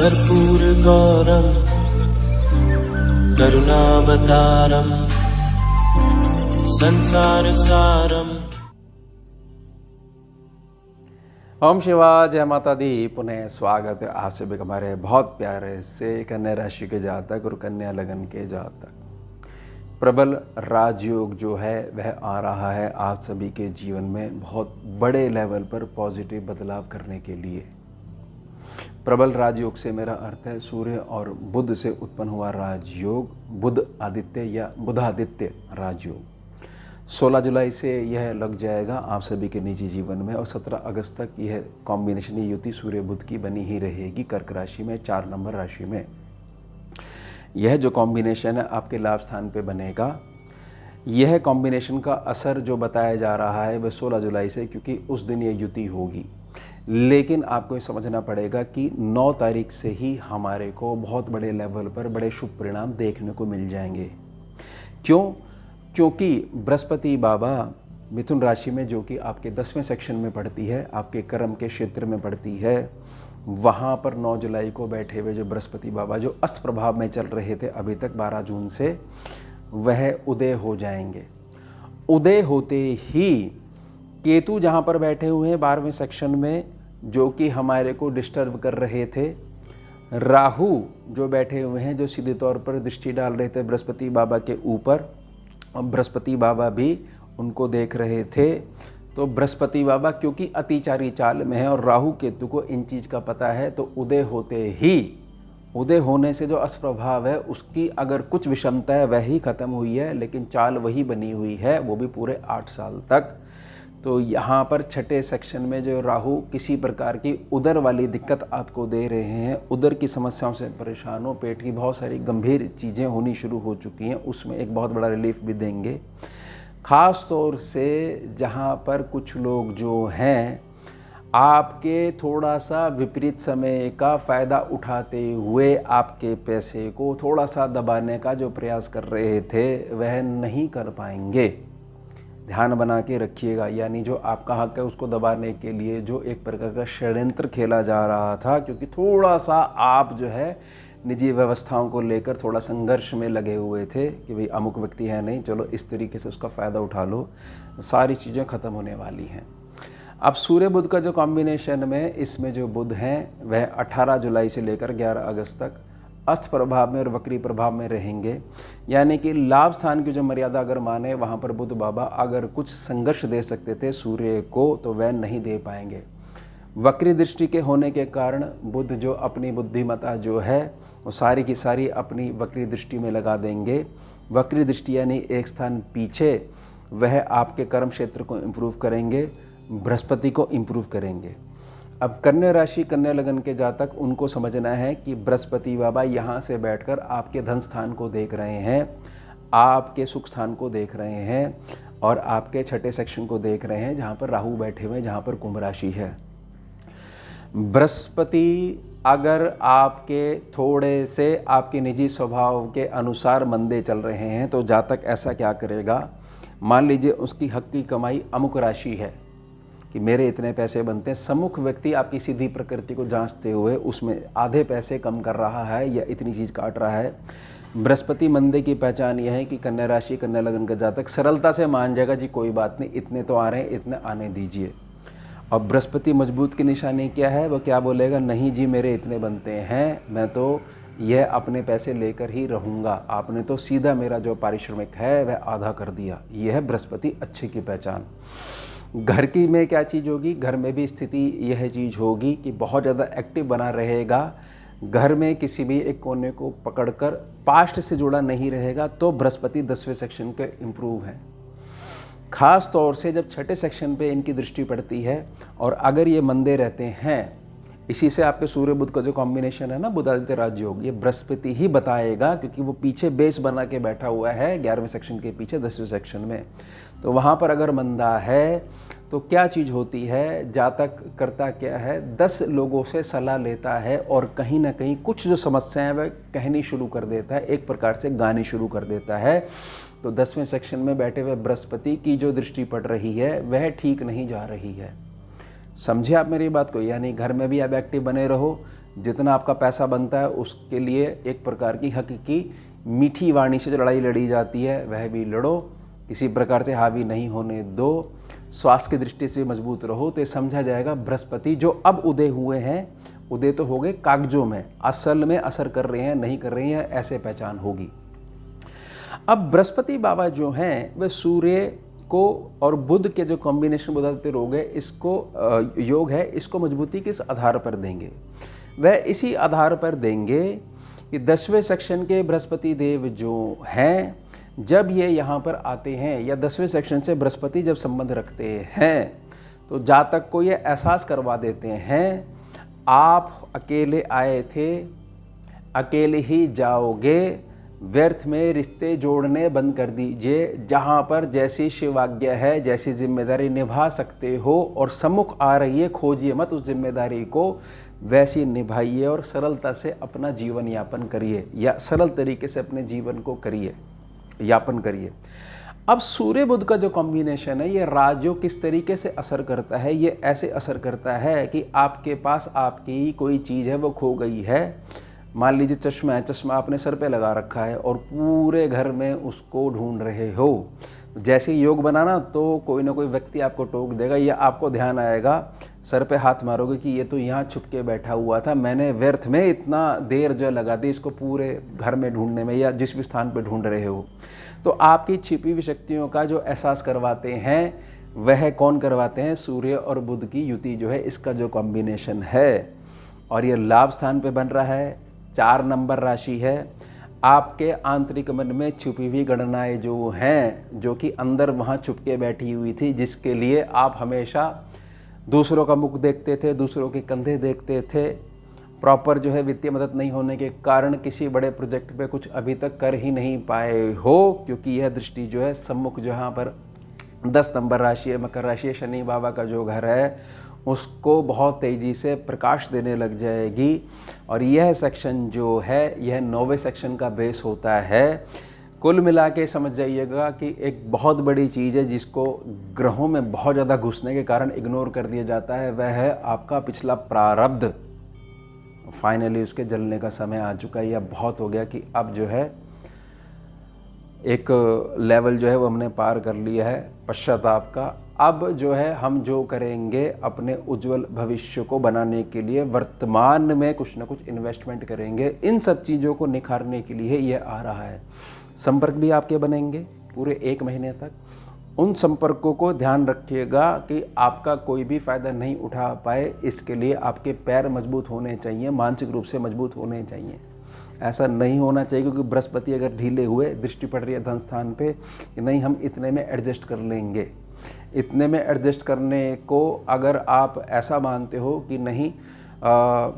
कर्पूरगौरं करुणावतारं संसारसारं। ओम शिवा, जय माता दी। पुनः स्वागत है आप सभी हमारे बहुत प्यारे से कन्या राशि के जातक और कन्या लगन के जातक। प्रबल राजयोग जो है वह आ रहा है आप सभी के जीवन में बहुत बड़े लेवल पर पॉजिटिव बदलाव करने के लिए। प्रबल राजयोग से मेरा अर्थ है सूर्य और बुध से उत्पन्न हुआ राजयोग, बुध आदित्य या बुधादित्य राजयोग। 16 जुलाई से यह लग जाएगा आप सभी के निजी जीवन में और 17 अगस्त तक यह कॉम्बिनेशन युति सूर्य बुध की बनी ही रहेगी कर्क राशि में, 4 नंबर राशि में। यह जो कॉम्बिनेशन है आपके लाभ स्थान पे बनेगा। यह कॉम्बिनेशन का असर जो बताया जा रहा है वह 16 जुलाई से, क्योंकि उस दिन यह युति होगी। लेकिन आपको ये समझना पड़ेगा कि 9 तारीख से ही हमारे को बहुत बड़े लेवल पर बड़े शुभ परिणाम देखने को मिल जाएंगे। क्यों? क्योंकि बृहस्पति बाबा मिथुन राशि में, जो कि आपके 10वें सेक्शन में पड़ती है, आपके कर्म के क्षेत्र में पड़ती है, वहाँ पर 9 जुलाई को बैठे हुए जो बृहस्पति बाबा जो अस्त प्रभाव में चल रहे थे अभी तक 12 जून से, वह उदय हो जाएंगे। उदय होते ही केतु जहाँ पर बैठे हुए हैं 12वें सेक्शन में, जो कि हमारे को डिस्टर्ब कर रहे थे, राहु जो बैठे हुए हैं जो सीधे तौर पर दृष्टि डाल रहे थे बृहस्पति बाबा के ऊपर, और बृहस्पति बाबा भी उनको देख रहे थे। तो बृहस्पति बाबा क्योंकि अतिचारी चाल में है और राहु केतु को इन चीज़ का पता है, तो उदय होते ही, उदय होने से जो अस्प्रभाव है उसकी अगर कुछ विषमता है वह ही खत्म हुई है, लेकिन चाल वही बनी हुई है, वो भी पूरे 8 साल तक। तो यहाँ पर छठे सेक्शन में जो राहु किसी प्रकार की उदर वाली दिक्कत आपको दे रहे हैं, उदर की समस्याओं से परेशान हो, पेट की बहुत सारी गंभीर चीज़ें होनी शुरू हो चुकी हैं, उसमें एक बहुत बड़ा रिलीफ भी देंगे। ख़ास तौर से जहाँ पर कुछ लोग जो हैं आपके थोड़ा सा विपरीत समय का फ़ायदा उठाते हुए आपके पैसे को थोड़ा सा दबाने का जो प्रयास कर रहे थे वह नहीं कर पाएंगे। ध्यान बना के रखिएगा। यानी जो आपका हक है उसको दबाने के लिए जो एक प्रकार का षड्यंत्र खेला जा रहा था, क्योंकि थोड़ा सा आप जो है निजी व्यवस्थाओं को लेकर थोड़ा संघर्ष में लगे हुए थे कि भाई अमुक व्यक्ति है नहीं, चलो इस तरीके से उसका फ़ायदा उठा लो, सारी चीज़ें ख़त्म होने वाली हैं। अब सूर्य बुध का जो कॉम्बिनेशन में, इसमें जो बुध हैं वह 18 जुलाई से लेकर 11 अगस्त तक अस्त प्रभाव में और वक्री प्रभाव में रहेंगे। यानी कि लाभ स्थान की जो मर्यादा अगर माने, वहाँ पर बुध बाबा अगर कुछ संघर्ष दे सकते थे सूर्य को, तो वह नहीं दे पाएंगे। वक्री दृष्टि के होने के कारण बुध जो अपनी बुद्धिमत्ता जो है वो सारी की सारी अपनी वक्री दृष्टि में लगा देंगे। वक्री दृष्टि यानी एक स्थान पीछे, वह आपके कर्म क्षेत्र को इम्प्रूव करेंगे, बृहस्पति को इम्प्रूव करेंगे। अब कन्या राशि कन्या लगन के जातक, उनको समझना है कि बृहस्पति बाबा यहाँ से बैठकर आपके धन स्थान को देख रहे हैं, आपके सुख स्थान को देख रहे हैं और आपके छठे सेक्शन को देख रहे हैं जहाँ पर राहु बैठे हुए हैं, जहाँ पर कुंभ राशि है। बृहस्पति अगर आपके थोड़े से आपके निजी स्वभाव के अनुसार मंदे चल रहे हैं, तो जातक ऐसा क्या करेगा, मान लीजिए उसकी हक की कमाई अमुक राशि है कि मेरे इतने पैसे बनते हैं, सम्मुख व्यक्ति आपकी सीधी प्रकृति को जांचते हुए उसमें आधे पैसे कम कर रहा है या इतनी चीज़ काट रहा है। बृहस्पति मंदे की पहचान यह है कि कन्या राशि कन्या लगन का जातक सरलता से मान जाएगा, जी कोई बात नहीं, इतने तो आ रहे हैं, इतने आने दीजिए। और बृहस्पति मजबूत की निशानी क्या है, वो क्या बोलेगा, नहीं जी मेरे इतने बनते हैं, मैं तो यह अपने पैसे लेकर ही रहूँगा, आपने तो सीधा मेरा जो पारिश्रमिक है वह आधा कर दिया। यह है बृहस्पति अच्छे की पहचान। घर की में क्या चीज़ होगी, घर में भी स्थिति यह चीज़ होगी कि बहुत ज़्यादा एक्टिव बना रहेगा, घर में किसी भी एक कोने को पकड़कर पास्ट से जुड़ा नहीं रहेगा। तो बृहस्पति 10वें सेक्शन के इम्प्रूव हैं। ख़ास तौर से जब छठे सेक्शन पे इनकी दृष्टि पड़ती है और अगर ये मंदे रहते हैं, इसी से आपके सूर्य बुध का जो कॉम्बिनेशन है ना, बुधादित्य राजयोग, ये बृहस्पति ही बताएगा, क्योंकि वो पीछे बेस बना के बैठा हुआ है 11वें सेक्शन के पीछे 10वें सेक्शन में। तो वहाँ पर अगर मंदा है तो क्या चीज़ होती है, जातक करता क्या है, 10 लोगों से सलाह लेता है और कहीं ना कहीं कुछ जो समस्याएं वह कहनी शुरू कर देता है, एक प्रकार से गानी शुरू कर देता है। तो 10वें सेक्शन में बैठे हुए बृहस्पति की जो दृष्टि पड़ रही है वह ठीक नहीं जा रही है। समझे आप मेरी बात को? यानी घर में भी आप एक्टिव बने रहो, जितना आपका पैसा बनता है उसके लिए एक प्रकार की हकीकी मीठी वाणी से जो लड़ाई लड़ी जाती है वह भी लड़ो, किसी प्रकार से हावी नहीं होने दो, स्वास्थ्य की दृष्टि से मजबूत रहो। तो ये समझा जाएगा बृहस्पति जो अब उदय हुए हैं, उदय तो हो गए कागजों में, असल में असर कर रहे हैं नहीं कर रहे हैं ऐसे पहचान होगी। अब बृहस्पति बाबा जो हैं वे सूर्य को और बुध के जो कॉम्बिनेशन बुधादित्य योग है, इसको योग है, इसको मजबूती किस आधार पर देंगे? वह इसी आधार पर देंगे कि 10वें सेक्शन के बृहस्पति देव जो हैं, जब ये यहाँ पर आते हैं या 10वें सेक्शन से बृहस्पति जब संबंध रखते हैं तो जातक को ये एहसास करवा देते हैं आप अकेले आए थे, अकेले ही जाओगे, व्यर्थ में रिश्ते जोड़ने बंद कर दीजिए। जहाँ पर जैसी शिवाज्ञा है, जैसी जिम्मेदारी निभा सकते हो और सम्मुख आ रही है, खोजिए मत उस जिम्मेदारी को, वैसी निभाइए और सरलता से अपना जीवन यापन करिए या सरल तरीके से अपने जीवन को करिए, यापन करिए। अब सूर्य बुध का जो कॉम्बिनेशन है, ये राजयोग किस तरीके से असर करता है? ये ऐसे असर करता है कि आपके पास आपकी कोई चीज़ है वो खो गई है, मान लीजिए चश्मा है, चश्मा आपने सर पे लगा रखा है और पूरे घर में उसको ढूंढ रहे हो। जैसे योग बनाना तो कोई ना कोई व्यक्ति आपको टोक देगा या आपको ध्यान आएगा, सर पे हाथ मारोगे कि ये तो यहाँ छुप के बैठा हुआ था, मैंने व्यर्थ में इतना देर जो लगा दी इसको पूरे घर में ढूंढने में या जिस भी स्थान पे ढूंढ रहे हो। तो आपकी छिपी हुई शक्तियों का जो एहसास करवाते हैं वह कौन करवाते हैं? सूर्य और बुध की युति जो है, इसका जो कॉम्बिनेशन है, और ये लाभ स्थान पे बन रहा है, 4 नंबर राशि है। आपके आंतरिक मन में छुपी हुई गणनाएं जो हैं, जो कि अंदर वहाँ छुप के बैठी हुई थी, जिसके लिए आप हमेशा दूसरों का मुख देखते थे, दूसरों के कंधे देखते थे, प्रॉपर जो है वित्तीय मदद नहीं होने के कारण किसी बड़े प्रोजेक्ट पे कुछ अभी तक कर ही नहीं पाए हो, क्योंकि यह दृष्टि जो है सम्मुख जहाँ पर 10 नंबर राशि है, मकर राशि है, शनि बाबा का जो घर है उसको बहुत तेज़ी से प्रकाश देने लग जाएगी। और यह सेक्शन जो है यह 9वें सेक्शन का बेस होता है। कुल मिला के समझ जाइएगा कि एक बहुत बड़ी चीज़ है जिसको ग्रहों में बहुत ज़्यादा घुसने के कारण इग्नोर कर दिया जाता है, वह है आपका पिछला प्रारब्ध। फाइनली उसके जलने का समय आ चुका है, या बहुत हो गया कि अब जो है एक लेवल जो है वो हमने पार कर लिया है पश्चाताप का। अब जो है हम जो करेंगे अपने उज्जवल भविष्य को बनाने के लिए वर्तमान में कुछ ना कुछ इन्वेस्टमेंट करेंगे, इन सब चीज़ों को निखारने के लिए ये आ रहा है। संपर्क भी आपके बनेंगे पूरे 1 महीने तक। उन संपर्कों को ध्यान रखिएगा कि आपका कोई भी फ़ायदा नहीं उठा पाए, इसके लिए आपके पैर मजबूत होने चाहिए, मानसिक रूप से मजबूत होने चाहिए। ऐसा नहीं होना चाहिए क्योंकि बृहस्पति अगर ढीले हुए, दृष्टि पड़ रही है धन स्थान पे कि नहीं हम इतने में एडजस्ट कर लेंगे, इतने में एडजस्ट करने को अगर आप ऐसा मानते हो कि नहीं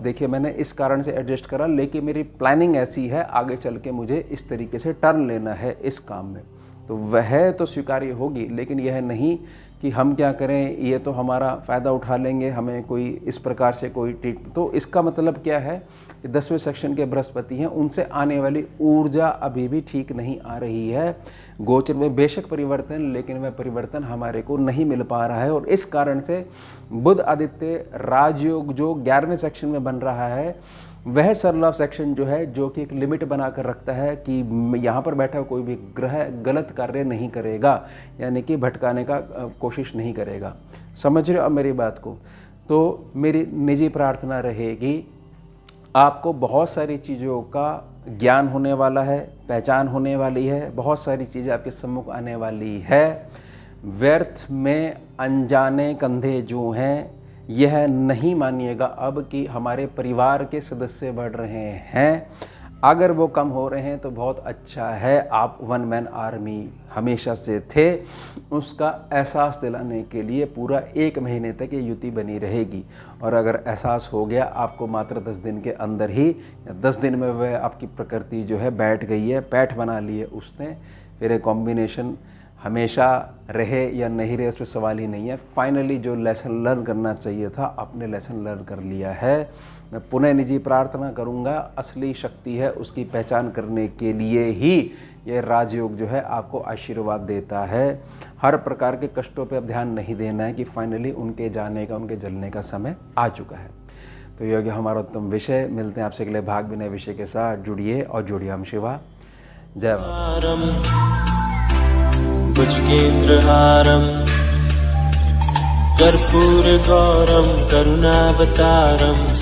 देखिए मैंने इस कारण से एडजस्ट करा, लेकिन मेरी प्लानिंग ऐसी है आगे चल के मुझे इस तरीके से टर्न लेना है इस काम में, तो वह तो स्वीकार्य होगी। लेकिन यह नहीं कि हम क्या करें, ये तो हमारा फ़ायदा उठा लेंगे, हमें कोई इस प्रकार से कोई ट्रीट। तो इसका मतलब क्या है कि 10वें सेक्शन के बृहस्पति हैं, उनसे आने वाली ऊर्जा अभी भी ठीक नहीं आ रही है। गोचर में बेशक परिवर्तन, लेकिन वह परिवर्तन हमारे को नहीं मिल पा रहा है। और इस कारण से बुध आदित्य राजयोग जो 11वें सेक्शन में बन रहा है, वह सरलाभ सेक्शन जो है, जो कि एक लिमिट बनाकर रखता है कि यहाँ पर बैठा कोई भी ग्रह गलत कार्य नहीं करेगा, यानी कि भटकाने का कोशिश नहीं करेगा। समझ रहे हो अब मेरी बात को? तो मेरी निजी प्रार्थना रहेगी, आपको बहुत सारी चीज़ों का ज्ञान होने वाला है, पहचान होने वाली है, बहुत सारी चीज़ें आपके सम्मुख आने वाली है। व्यर्थ में अनजाने कंधे जो हैं, यह नहीं मानिएगा अब कि हमारे परिवार के सदस्य बढ़ रहे हैं। अगर वो कम हो रहे हैं तो बहुत अच्छा है, आप 1 मैन आर्मी हमेशा से थे, उसका एहसास दिलाने के लिए पूरा 1 महीने तक ये युति बनी रहेगी। और अगर एहसास हो गया आपको मात्र 10 दिन के अंदर ही, या 10 दिन में वह आपकी प्रकृति जो है बैठ गई है, पैठ बना ली है उसने, फिर एक कॉम्बिनेशन हमेशा रहे या नहीं रहे उस पर सवाल ही नहीं है। फाइनली जो लेसन लर्न करना चाहिए था आपने लेसन लर्न कर लिया है। मैं पुनः निजी प्रार्थना करूंगा, असली शक्ति है उसकी पहचान करने के लिए ही ये राजयोग जो है आपको आशीर्वाद देता है। हर प्रकार के कष्टों पे अब ध्यान नहीं देना है कि फाइनली उनके जाने का, उनके जलने का समय आ चुका है। तो ये हो गया हमारा उत्तम विषय। मिलते हैं आपसे अगले भाग में नए विषय के साथ। जुड़िए और जुड़िए। हम शिवा। जय माता। भुजगेन्द्रहारं कर्पूरगौरं करुणावतारं